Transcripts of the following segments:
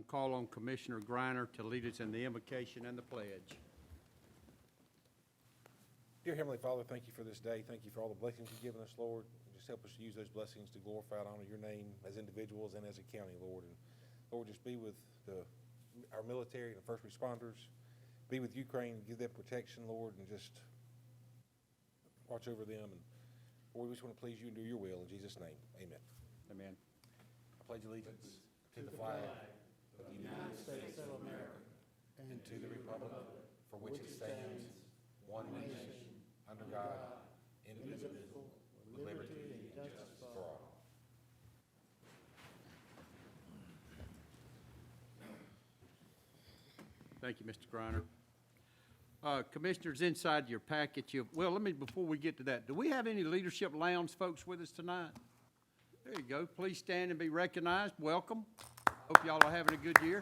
going to call on Commissioner Griner to lead us in the invocation and the pledge. Dear Heavenly Father, thank you for this day. Thank you for all the blessings you've given us, Lord. Just help us to use those blessings to glorify and honor your name as individuals and as a county, Lord. And Lord, just be with our military and the first responders. Be with Ukraine, give them protection, Lord, and just watch over them. And Lord, we just want to please you and do your will. In Jesus' name, amen. Amen. I pledge allegiance to the flag of the United States of America and to the republic for which it stands, one nation, under God, indivisible, with liberty and justice for all. Thank you, Mr. Griner. Commissioners, inside your packet, before we get to that, do we have any Leadership Lounge folks with us tonight? There you go. Please stand and be recognized. Welcome. Hope y'all are having a good year.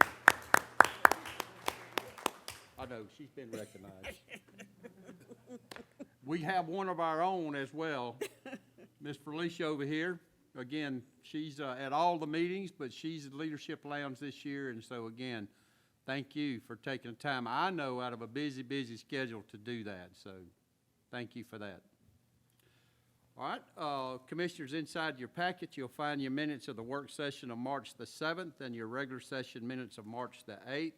I know, she's been recognized. We have one of our own as well, Miss Felicia over here. Again, she's at all the meetings, but she's at Leadership Lounge this year, and so again, thank you for taking the time, I know, out of a busy, busy schedule to do that, so thank you for that. All right, Commissioners, inside your packet, you'll find your minutes of the work session of March the 7th and your regular session minutes of March the 8th.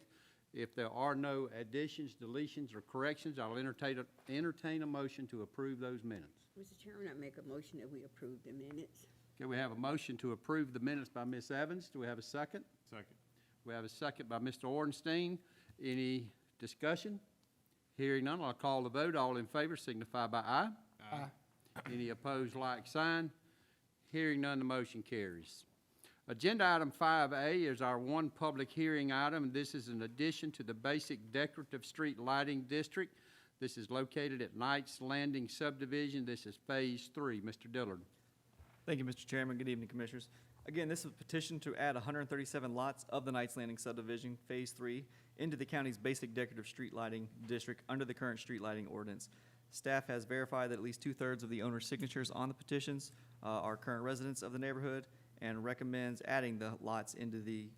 If there are no additions, deletions, or corrections, I'll entertain a motion to approve those minutes. Mr. Chairman, I make a motion that we approve the minutes. Okay, we have a motion to approve the minutes by Ms. Evans. Do we have a second? Second. We have a second by Mr. Ornstein. Any discussion? Hearing none, I'll call the vote. All in favor signify by aye. Aye. Any opposed, like sign. Hearing none, the motion carries. Agenda item 5A is our one public hearing item. This is in addition to the basic decorative street lighting district. This is located at Knights Landing subdivision. This is phase 3. Mr. Dillard. Thank you, Mr. Chairman. Good evening, Commissioners. Again, this is a petition to add 137 lots of the Knights Landing subdivision, phase 3, into the county's basic decorative street lighting district under the current street lighting ordinance. Staff has verified that at least 2/3 of the owner's signatures on the petitions are current residents of the neighborhood, and recommends adding the lots into the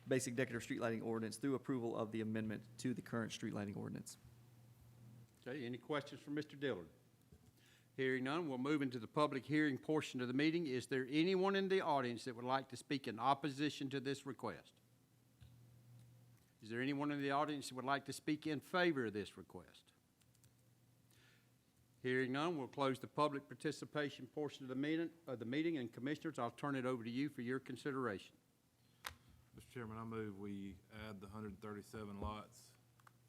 basic decorative street lighting ordinance through approval of the amendment to the current street lighting ordinance. Okay, any questions for Mr. Dillard? Hearing none, we'll move into the public hearing portion of the meeting. Is there anyone in the audience that would like to speak in opposition to this request? Is there anyone in the audience that would like to speak in favor of this request? Hearing none, we'll close the public participation portion of the meeting, and Commissioners, I'll turn it over to you for your consideration. Mr. Chairman, I move we add the 137 lots,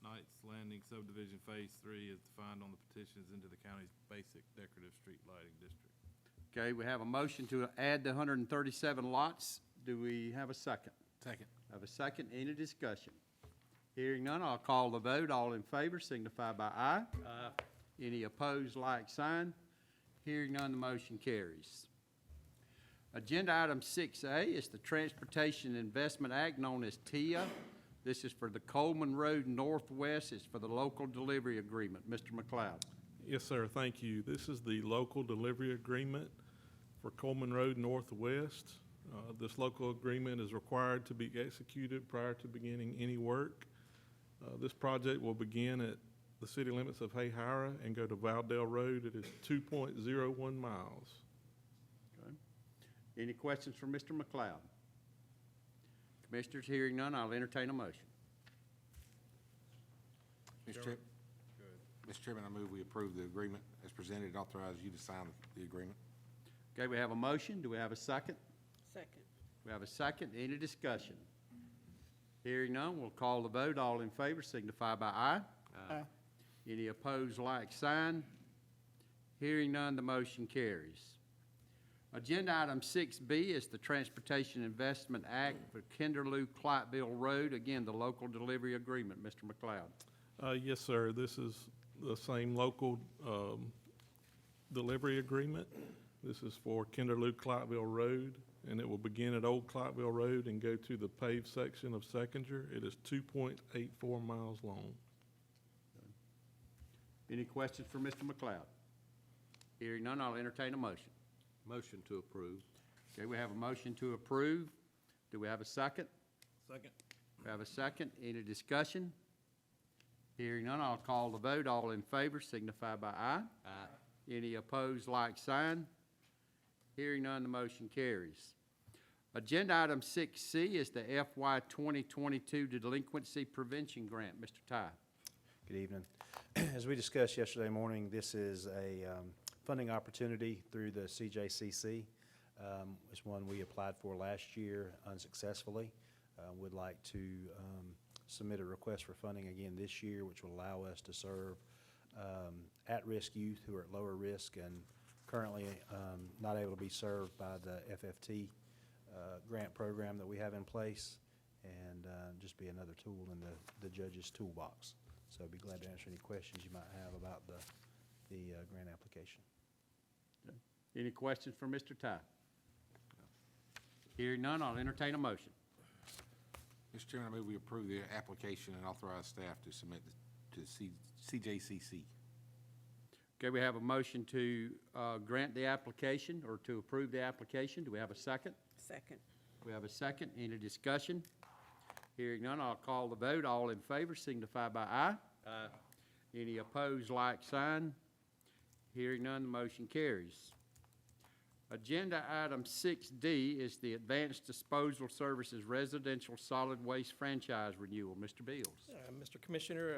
Knights Landing subdivision phase 3 as defined on the petitions into the county's basic decorative street lighting district. Okay, we have a motion to add the 137 lots. Do we have a second? Second. Have a second. Any discussion? Hearing none, I'll call the vote. All in favor signify by aye. Aye. Any opposed, like sign. Hearing none, the motion carries. Agenda item 6A is the Transportation Investment Act, known as TIA. This is for the Coleman Road Northwest. It's for the local delivery agreement. Mr. McLeod. Yes, sir. Thank you. This is the local delivery agreement for Coleman Road Northwest. This local agreement is required to be executed prior to beginning any work. This project will begin at the city limits of Hayhira and go to Valdale Road. It is 2.01 miles. Okay. Any questions for Mr. McLeod? Commissioners, hearing none, I'll entertain a motion. Mr. Chairman, I move we approve the agreement as presented and authorize you to sign the agreement. Okay, we have a motion. Do we have a second? Second. We have a second. Any discussion? Hearing none, we'll call the vote. All in favor signify by aye. Aye. Any opposed, like sign. Hearing none, the motion carries. Agenda item 6B is the Transportation Investment Act for Kinderloo-Clyteville Road. Again, the local delivery agreement. Mr. McLeod. Yes, sir. This is the same local delivery agreement. This is for Kinderloo-Clyteville Road, and it will begin at Old Clyteville Road and go to the paved section of Seconder. It is 2.84 miles long. Any questions for Mr. McLeod? Hearing none, I'll entertain a motion. Motion to approve. Okay, we have a motion to approve. Do we have a second? Second. We have a second. Any discussion? Hearing none, I'll call the vote. All in favor signify by aye. Aye. Any opposed, like sign. Hearing none, the motion carries. Agenda item 6C is the FY 2022 Delinquency Prevention Grant. Mr. Ty. Good evening. As we discussed yesterday morning, this is a funding opportunity through the CJCC. It's one we applied for last year unsuccessfully. Would like to submit a request for funding again this year, which will allow us to serve at-risk youth who are at lower risk and currently not able to be served by the FFT grant program that we have in place, and just be another tool in the judge's toolbox. So I'd be glad to answer any questions you might have about the grant application. Any questions for Mr. Ty? Hearing none, I'll entertain a motion. Mr. Chairman, I move we approve the application and authorize staff to submit to CJCC. Okay, we have a motion to grant the application or to approve the application. Do we have a second? Second. We have a second. Any discussion? Hearing none, I'll call the vote. All in favor signify by aye. Aye. Any opposed, like sign. Hearing none, the motion carries. Agenda item 6D is the Advanced Disposal Services Residential Solid Waste Franchise Renewal. Mr. Beals. Mr. Commissioner,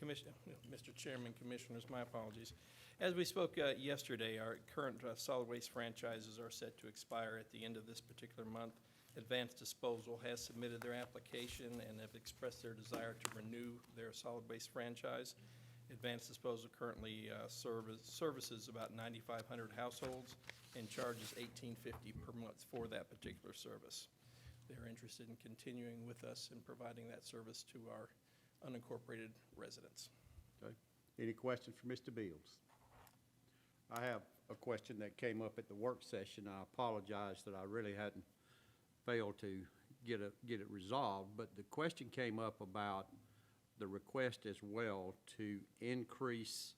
Mr. Chairman, Commissioners, my apologies. As we spoke yesterday, our current solid waste franchises are set to expire at the end of this particular month. Advanced Disposal has submitted their application and have expressed their desire to renew their solid waste franchise. Advanced Disposal currently services about 9,500 households and charges $18.50 per month for that particular service. They're interested in continuing with us and providing that service to our unincorporated residents. Okay. Any questions for Mr. Beals? I have a question that came up at the work session. I apologize that I really hadn't failed to get it resolved, but the question came up about the request as well to increase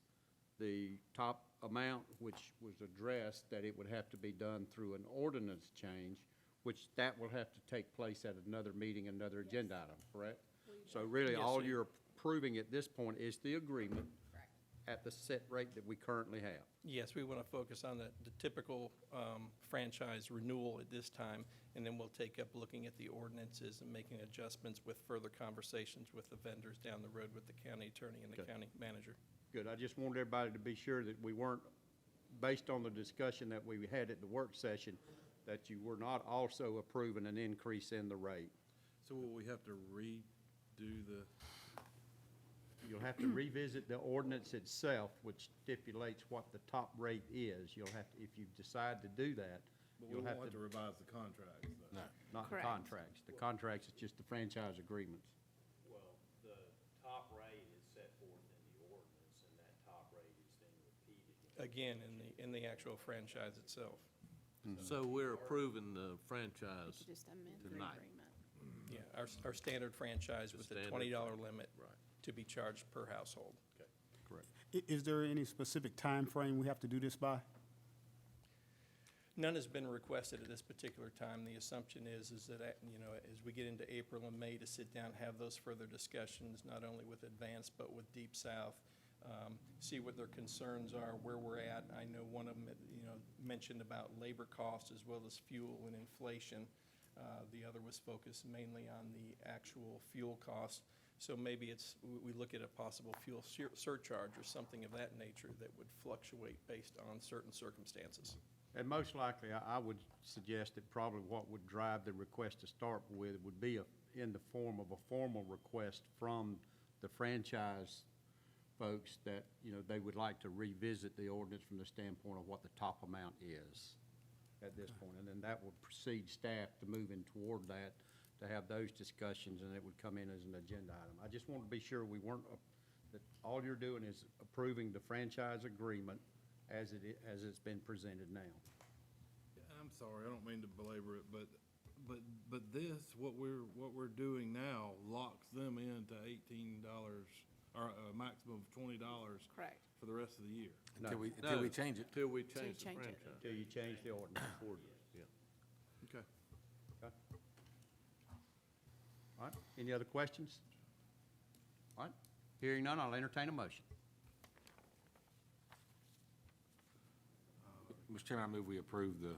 the top amount, which was addressed that it would have to be done through an ordinance change, which that will have to take place at another meeting, another agenda item, correct? So really, Yes, all sir. you're approving at this point is the agreement at the set rate that we currently have. Yes, we want to focus on the typical franchise renewal at this time, and then we'll take up looking at the ordinances and making adjustments with further conversations with the vendors down the road with the county attorney and the Okay. county manager. Good. I just wanted everybody to be sure that we weren't, based on the discussion that we had at the work session, that you were not also approving an increase in the rate. So will we have to redo the, You'll have to revisit the ordinance itself, which stipulates what the top rate is. You'll have to, if you decide to do that, but we you'll won't have have to to, revise the contracts, though? No. not the Correct. contracts. The contracts is just the franchise agreements. Well, the top rate is set forth in the ordinance, and that top rate is then repeated. Again, in the actual franchise itself. So we're approving the franchise Just amend the tonight. agreement. Yeah, our standard franchise The with the standard $20 limit Right. to be charged per household. Correct. Is there any specific time frame we have to do this by? None has been requested at this particular time. The assumption is that, as we get into April and May, to sit down, have those further discussions, not only with Advanced, but with Deep South, see what their concerns are, where we're at. I know one of them, mentioned about labor costs as well as fuel and inflation. The other was focused mainly on the actual fuel costs. So maybe we look at a possible fuel surcharge or something of that nature that would fluctuate based on certain circumstances. And most likely, I would suggest that probably what would drive the request to start with would be in the form of a formal request from the franchise folks that, they would like to revisit the ordinance from the standpoint of what the top amount is at this point. And then that would precede staff to moving toward that, to have those discussions, and it would come in as an agenda item. I just want to be sure we weren't, that all you're doing is approving the franchise agreement as it's been presented now. I'm sorry, I don't mean to belabor it, but this, what we're doing now locks them into $18 or a maximum of $20 Correct. for the rest of the year. Until we No. change it. Till we Till you change the change it. franchise. Until you change the ordinance. Yeah. Okay. Okay. All right, any other questions? All right, hearing none, I'll entertain a motion. Mr. Chairman, I move we approve the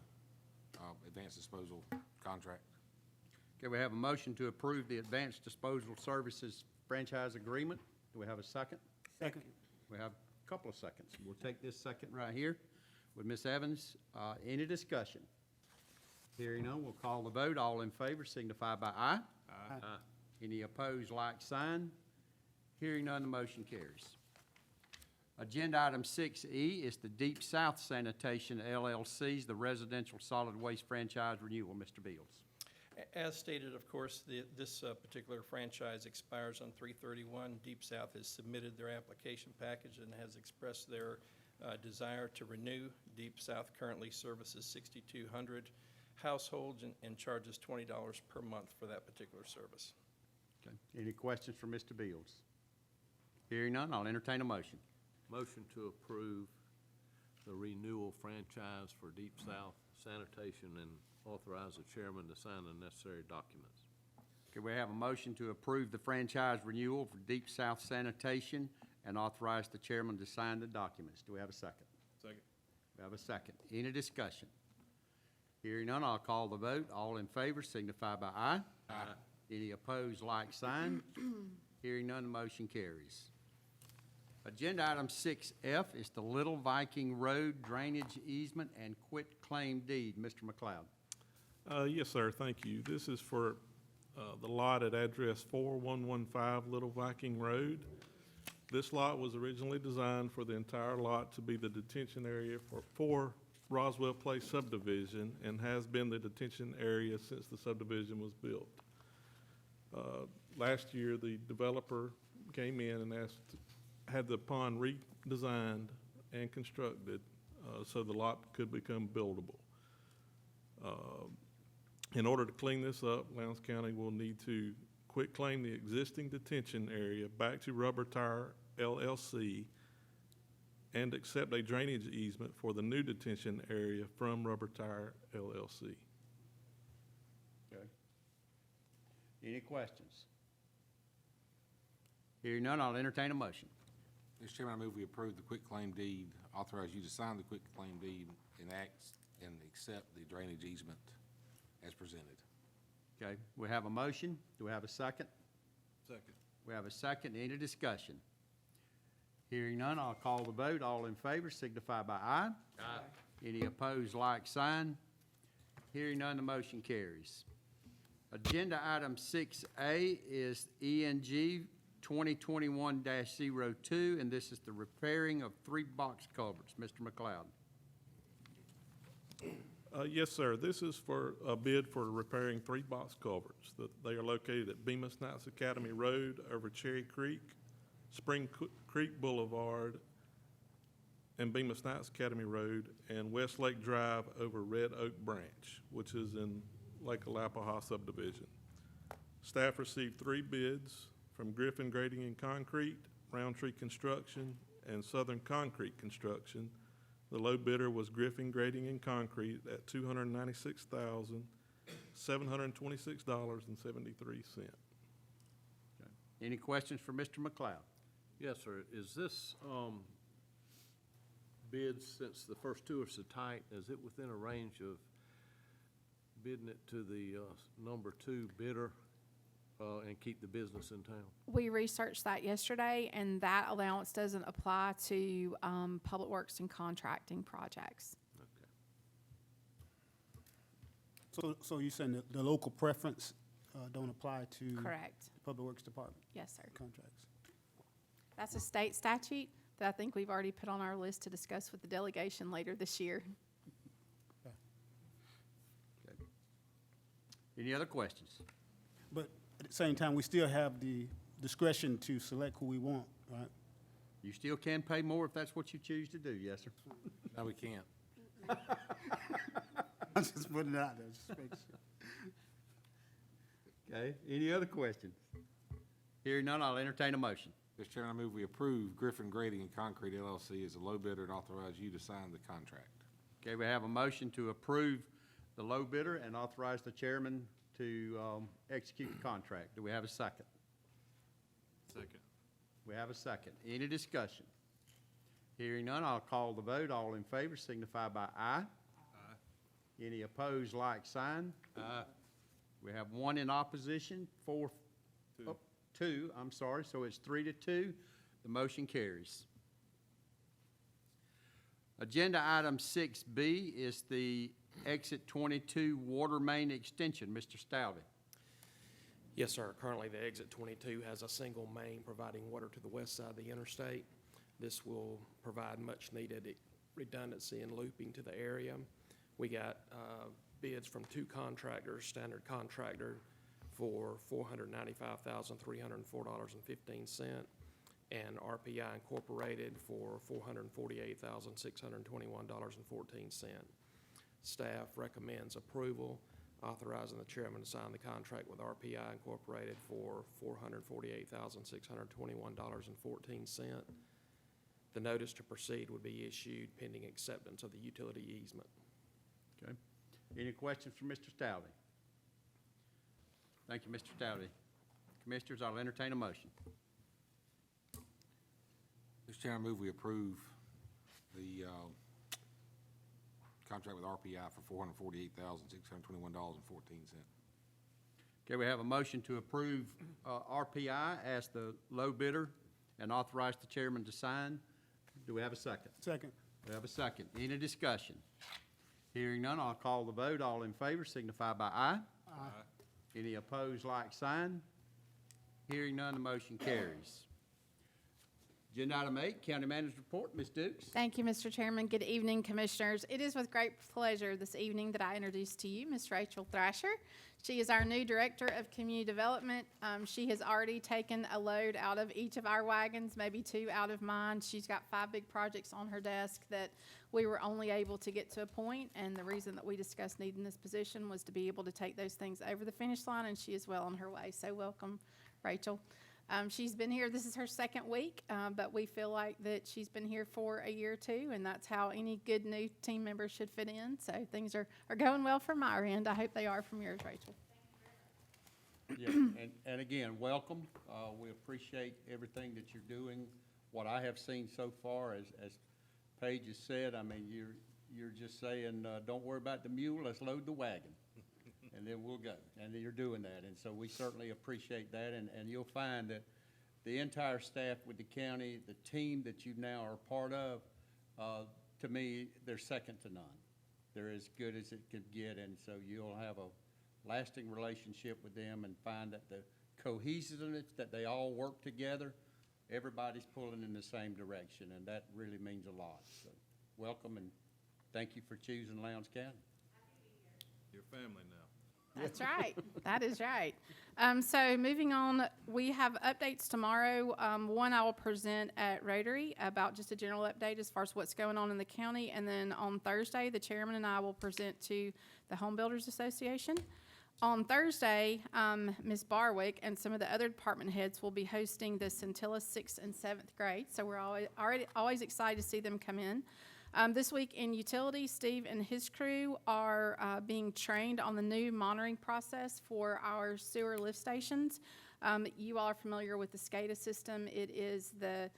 advanced disposal contract. Okay, we have a motion to approve the Advanced Disposal Services franchise agreement. Do we have a second? Second. We have a couple of seconds. We'll take this second right here with Ms. Evans. Any discussion? Hearing none, we'll call the vote. All in favor signify by aye. Aye. Any opposed, like sign. Hearing none, the motion carries. Agenda item 6E is the Deep South Sanitation LLC's, the residential solid waste franchise renewal. Mr. Beals. As stated, of course, this particular franchise expires on 3/31. Deep South has submitted their application package and has expressed their desire to renew. Deep South currently services 6,200 households and charges $20 per month for that particular service. Okay. Any questions for Mr. Beals? Hearing none, I'll entertain a motion. Motion to approve the renewal franchise for Deep South Sanitation and authorize the chairman to sign the necessary documents. Okay, we have a motion to approve the franchise renewal for Deep South Sanitation and authorize the chairman to sign the documents. Do we have a second? Second. We have a second. Any discussion? Hearing none, I'll call the vote. All in favor signify by aye. Aye. Any opposed, like sign. Hearing none, the motion carries. Agenda item 6F is the Little Viking Road Drainage Easement and Quitclaim Deed. Mr. McLeod. Yes, sir, thank you. This is for the lot at address 4115 Little Viking Road. This lot was originally designed for the entire lot to be the detention area for Roswell Place subdivision and has been the detention area since the subdivision was built. Last year, the developer came in and had the pond redesigned and constructed so the lot could become buildable. In order to clean this up, Lowndes County will need to quitclaim the existing detention area back to Rubber Tire LLC and accept a drainage easement for the new detention area from Rubber Tire LLC. Okay. Any questions? Hearing none, I'll entertain a motion. Mr. Chairman, I move we approve the quitclaim deed, authorize you to sign the quitclaim deed and accept the drainage easement as presented. Okay, we have a motion. Do we have a second? Second. We have a second. Any discussion? Hearing none, I'll call the vote. All in favor signify by aye. Aye. Any opposed, like sign. Hearing none, the motion carries. Agenda item 6A is ENG 2021-02, and this is the repairing of 3 box culverts. Mr. McLeod. Yes, sir. This is for a bid for repairing 3 box culverts. They are located at Bemis Knights Academy Road over Cherry Creek, Spring Creek Boulevard, and Bemis Knights Academy Road, and West Lake Drive over Red Oak Branch, which is in Lake Alapaha subdivision. Staff received 3 bids from Griffin Grading and Concrete, Roundtree Construction, and Southern Concrete Construction. The low bidder was Griffin Grading and Concrete at $296,726.73. Any questions for Mr. McLeod? Yes, sir. Is this bid, since the first 2 are so tight, is it within a range of bidding it to the number 2 bidder and keep the business in town? We researched that yesterday, and that allowance doesn't apply to public works and contracting projects. Okay. So you're saying that the local preference don't apply to Correct. the Public Works Department Yes, sir. contracts? That's a state statute that I think we've already put on our list to discuss with the delegation later this year. Any other questions? But at the same time, we still have the discretion to select who we want, right? You still can pay more if that's what you choose to do, yes, sir? No, we can't. I'm just putting it out there, just make sure. Okay, any other questions? Hearing none, I'll entertain a motion. Mr. Chairman, I move we approve Griffin Grading and Concrete LLC as a low bidder and authorize you to sign the contract. Okay, we have a motion to approve the low bidder and authorize the chairman to execute the contract. Do we have a second? Second. We have a second. Any discussion? Hearing none, I'll call the vote. All in favor signify by aye. Aye. Any opposed, like sign. Aye. We have one in opposition, two, I'm sorry, so it's 3-2. The motion carries. Agenda item 6B is the Exit 22 Water Main Extension. Mr. Stoughton. Yes, sir. Currently, the Exit 22 has a single main providing water to the west side of the interstate. This will provide much-needed redundancy and looping to the area. We got bids from two contractors, standard contractor for $495,304.15, and RPI Incorporated for $448,621.14. Staff recommends approval, authorizing the chairman to sign the contract with RPI Incorporated for $448,621.14. The notice to proceed would be issued pending acceptance of the utility easement. Okay. Any questions for Mr. Stoughton? Thank you, Mr. Stoughton. Commissioners, I'll entertain a motion. Mr. Chairman, I move we approve the contract with RPI for $448,621.14. Okay, we have a motion to approve RPI as the low bidder and authorize the chairman to sign. Do we have a second? Second. We have a second. Any discussion? Hearing none, I'll call the vote. All in favor signify by aye. Aye. Any opposed, like sign. Hearing none, the motion carries. Agenda item 8, County Manager's Report. Ms. Dukes. Thank you, Mr. Chairman. Good evening, Commissioners. It is with great pleasure this evening that I introduce to you Ms. Rachel Thrasher. She is our new Director of Community Development. She has already taken a load out of each of our wagons, maybe 2 out of mine. She's got 5 big projects on her desk that we were only able to get to a point, and the reason that we discussed needing this position was to be able to take those things over the finish line, and she is well on her way. So welcome, Rachel. She's been here, this is her 2nd week, but we feel like that she's been here for a year or 2, and that's how any good new team member should fit in. So things are going well from our end. I hope they are from yours, Rachel. Yeah, and again, welcome. We appreciate everything that you're doing. What I have seen so far, as Paige has said, I mean, you're just saying, don't worry about the mule, let's load the wagon. And then we'll go, and you're doing that, and so we certainly appreciate that, and you'll find that the entire staff with the county, the team that you now are part of, to me, they're second to none. They're as good as it could get, and so you'll have a lasting relationship with them and find that the cohesiveness, that they all work together, everybody's pulling in the same direction, and that really means a lot. So welcome, and thank you for choosing Lowndes County. Your family now. That's right. That is right. So moving on, we have updates tomorrow. One I will present at Rotary about just a general update as far as what's going on in the county. And then on Thursday, the chairman and I will present to the Home Builders Association. On Thursday, Ms. Barwick and some of the other department heads will be hosting the Scintilla 6th and 7th grade. So we're always excited to see them come in. This week in utility, Steve and his crew are being trained on the new monitoring process for our sewer lift stations. You all are familiar with the SCADA system. It is the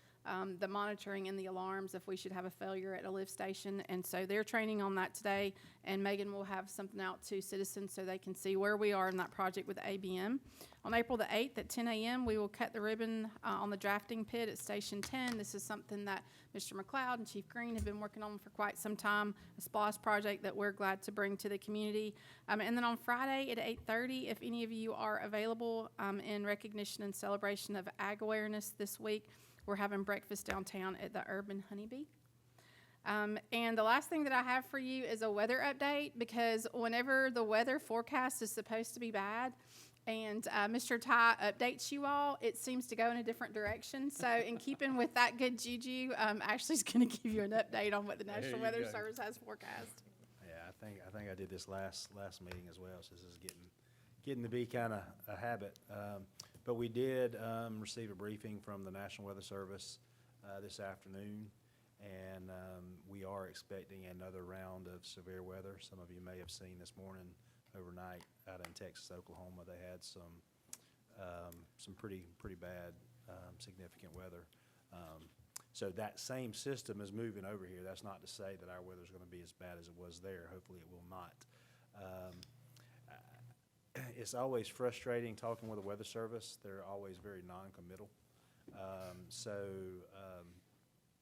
monitoring and the alarms if we should have a failure at a lift station. And so they're training on that today, and Megan will have something out to citizens so they can see where we are in that project with ABM. On April the 8th at 10 a.m., we will cut the ribbon on the drafting pit at Station 10. This is something that Mr. McLeod and Chief Green have been working on for quite some time, a SPOS project that we're glad to bring to the community. And then on Friday at 8:30, if any of you are available in recognition and celebration of Ag Awareness this week, we're having breakfast downtown at the Urban Honeybee. And the last thing that I have for you is a weather update, because whenever the weather forecast is supposed to be bad and Mr. Ty updates you all, it seems to go in a different direction. So in keeping with that good juju, Ashley's going to give you an update on what the National Weather Service has forecast. Yeah, I think I did this last meeting as well, so this is getting to be kind of a habit. But we did receive a briefing from the National Weather Service this afternoon, and we are expecting another round of severe weather. Some of you may have seen this morning overnight out in Texas, Oklahoma. They had some pretty bad, significant weather. So that same system is moving over here. That's not to say that our weather's gonna be as bad as it was there. Hopefully it will not. It's always frustrating talking with the weather service. They're always very non-committal.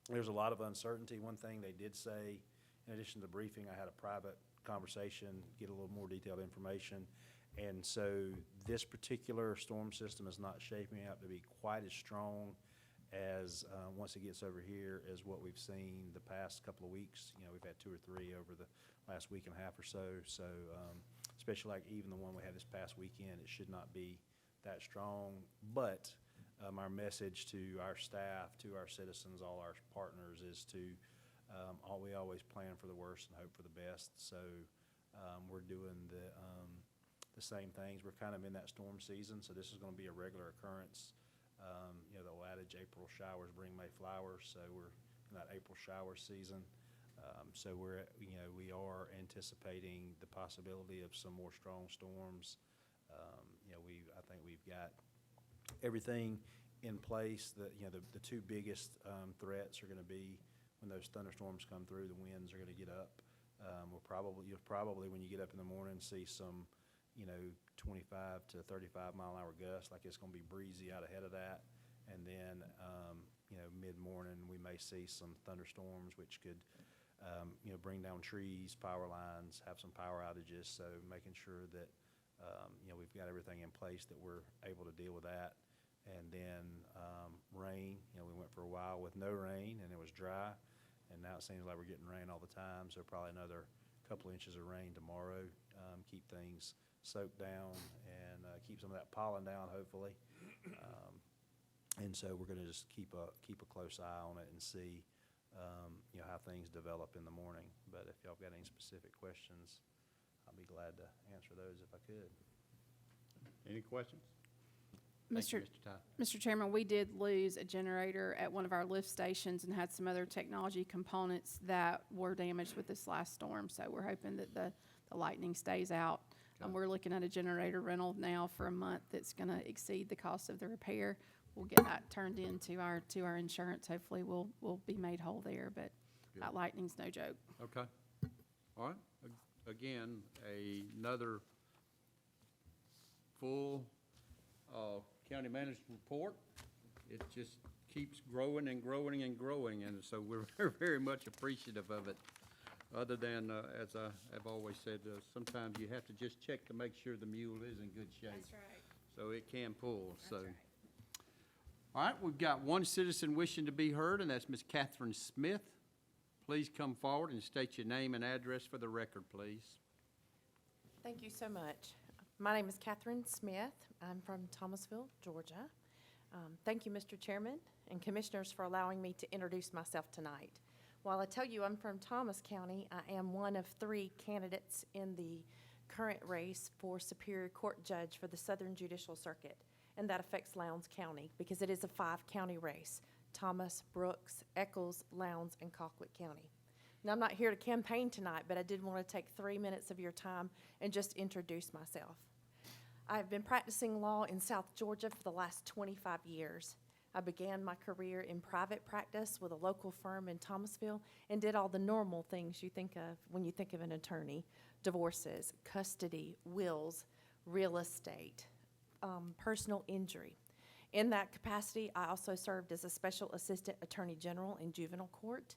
There's a lot of uncertainty. One thing they did say, in addition to the briefing, I had a private conversation, get a little more detailed information. And so this particular storm system is not shaping up to be quite as strong as, once it gets over here, as what we've seen the past couple of weeks. You know, we've had 2 or 3 over the last week and a half or so. So, especially like even the one we had this past weekend, it should not be that strong. But our message to our staff, to our citizens, all our partners is to, we always plan for the worst and hope for the best. So we're doing the same things. We're kind of in that storm season, so this is going to be a regular occurrence. You know, the old adage, April showers bring May flowers, so we're in that April shower season. So we are anticipating the possibility of some more strong storms. I think we've got everything in place. The 2 biggest threats are going to be when those thunderstorms come through, the winds are going to get up. You'll probably, when you get up in the morning, see some 25 to 35 mile an hour gusts, like it's going to be breezy out ahead of that. And then, mid-morning, we may see some thunderstorms, which could, bring down trees, power lines, have some power outages. So making sure that, we've got everything in place that we're able to deal with that. And then rain, we went for a while with no rain, and it was dry. And now it seems like we're getting rain all the time, so probably another couple inches of rain tomorrow. Keep things soaked down and keep some of that pollen down, hopefully. And so we're going to just keep a close eye on it and see, how things develop in the morning. But if y'all got any specific questions, I'll be glad to answer those if I could. Any questions? Thank you, Mr. Ty. Mr. Chairman, we did lose a generator at one of our lift stations and had some other technology components that were damaged with this last storm. So we're hoping that the lightning stays out. We're looking at a generator rental now for a month that's going to exceed the cost of the repair. We'll get that turned into our insurance. Hopefully we'll be made whole there, but Good. that lightning's no joke. Okay. All right. Again, another full county manager's report. It just keeps growing and growing and growing, and so we're very, very much appreciative of it. Other than, as I've always said, sometimes you have to just check to make sure the mule is in good shape. That's right. So it can pull, so. That's right. All right, we've got one citizen wishing to be heard, and that's Ms. Catherine Smith. Please come forward and state your name and address for the record, please. Thank you so much. My name is Catherine Smith. I'm from Thomasville, Georgia. Thank you, Mr. Chairman and Commissioners, for allowing me to introduce myself tonight. While I tell you I'm from Thomas County, I am one of 3 candidates in the current race for Superior Court Judge for the Southern Judicial Circuit, and that affects Lowndes County because it is a 5-county race: Thomas, Brooks, Eccles, Lowndes, and Colquitt County. Now, I'm not here to campaign tonight, but I did want to take 3 minutes of your time and just introduce myself. I've been practicing law in South Georgia for the last 25 years. I began my career in private practice with a local firm in Thomasville and did all the normal things you think of when you think of an attorney: divorces, custody, wills, real estate, personal injury. In that capacity, I also served as a special assistant attorney general in juvenile court.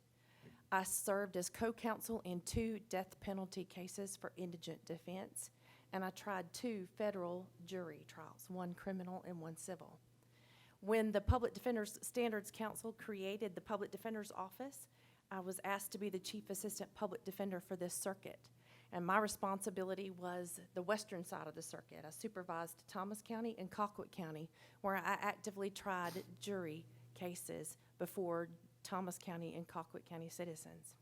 I served as co-counsel in 2 death penalty cases for indigent defense, and I tried 2 federal jury trials, 1 criminal and 1 civil. When the Public Defender's Standards Council created the Public Defender's Office, I was asked to be the Chief Assistant Public Defender for this circuit. And my responsibility was the western side of the circuit. I supervised Thomas County and Colquitt County, where I actively tried jury cases before Thomas County and Colquitt County citizens.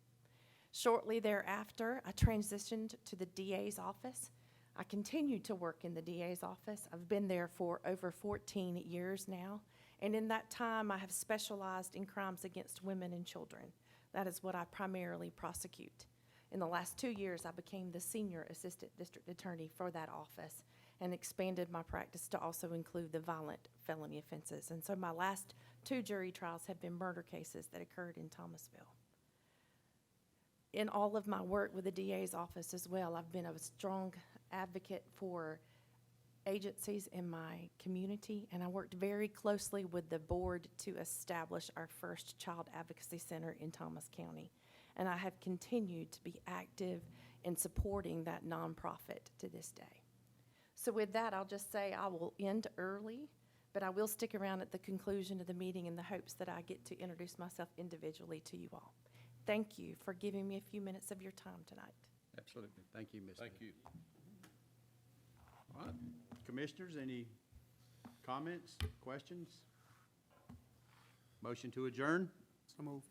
Shortly thereafter, I transitioned to the DA's office. I continue to work in the DA's office. I've been there for over 14 years now, and in that time, I have specialized in crimes against women and children. That is what I primarily prosecute. In the last 2 years, I became the senior assistant district attorney for that office and expanded my practice to also include the violent felony offenses. And so my last 2 jury trials have been murder cases that occurred in Thomasville. In all of my work with the DA's office as well, I've been a strong advocate for agencies in my community, and I worked very closely with the board to establish our first child advocacy center in Thomas County. And I have continued to be active in supporting that nonprofit to this day. So with that, I'll just say I will end early, but I will stick around at the conclusion of the meeting in the hopes that I get to introduce myself individually to you all. Thank you for giving me a few minutes of your time tonight. Absolutely. Thank you, Ms. Thank you. All right. Commissioners, any comments, questions? Motion to adjourn? So moved.